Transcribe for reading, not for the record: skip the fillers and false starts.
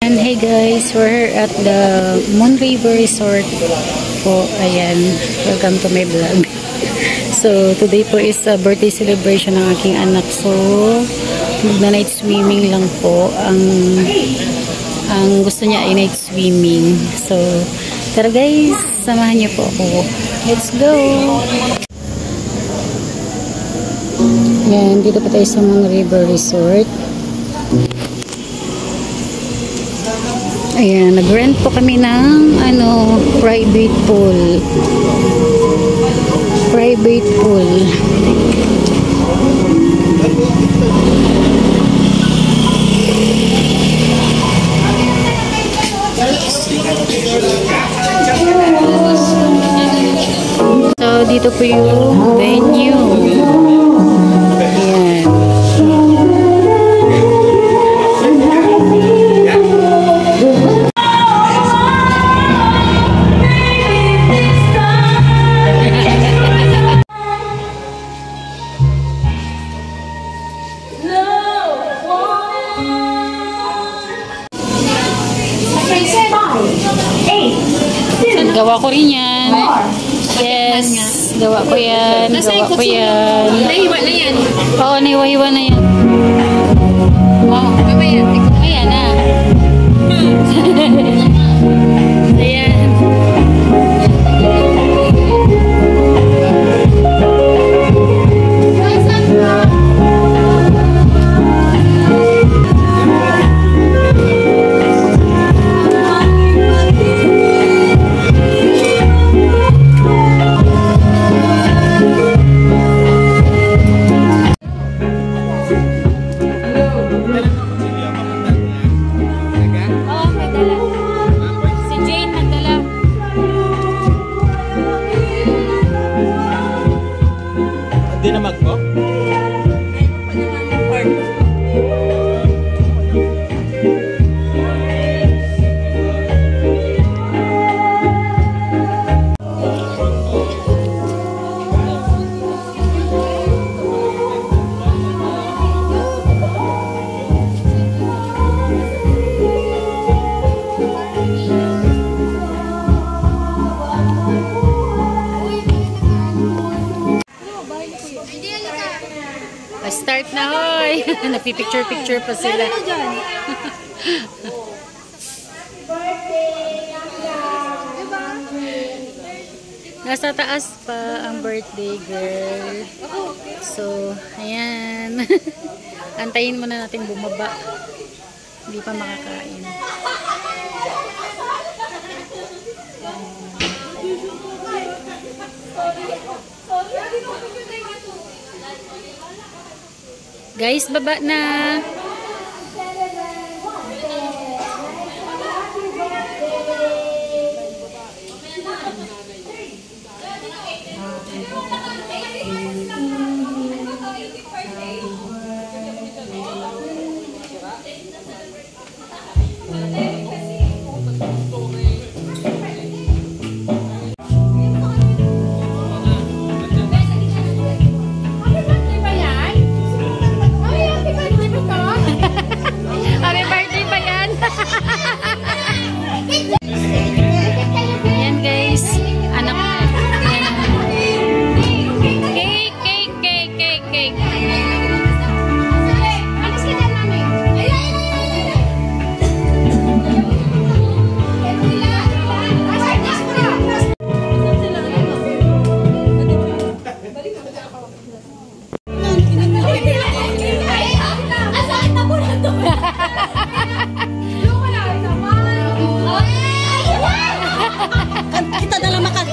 And hey guys, we're at the Moon River Resort po. Ayan, welcome to my vlog. So, today po is a birthday celebration ng aking anak. So, magna-night swimming lang po. Ang gusto niya ay night swimming. So, tara guys, samahan niyo po ako. Let's go! Ayan, dito pa tayo sa Moon River Resort. Ayan, nag-rent po kami ng private pool. Private pool. So, dito po yung venue. Ayan. Gawa ko rin yan. Yes. Gawa ko yan. Gawa ko yan. Nahiwa na yan. Oo, nahiwa-hiwa na yan. Oo, mamaya. Ayan na. Ayan. Hindi na magpo? Start na, hoy. Nagpipicture-picture pa sila. Nasa taas pa ang birthday girl. So, ayan. Antayin muna natin bumaba. Hindi pa makakain. Guys, baba na. Ayan guys, anak cake. Kita dalam makan.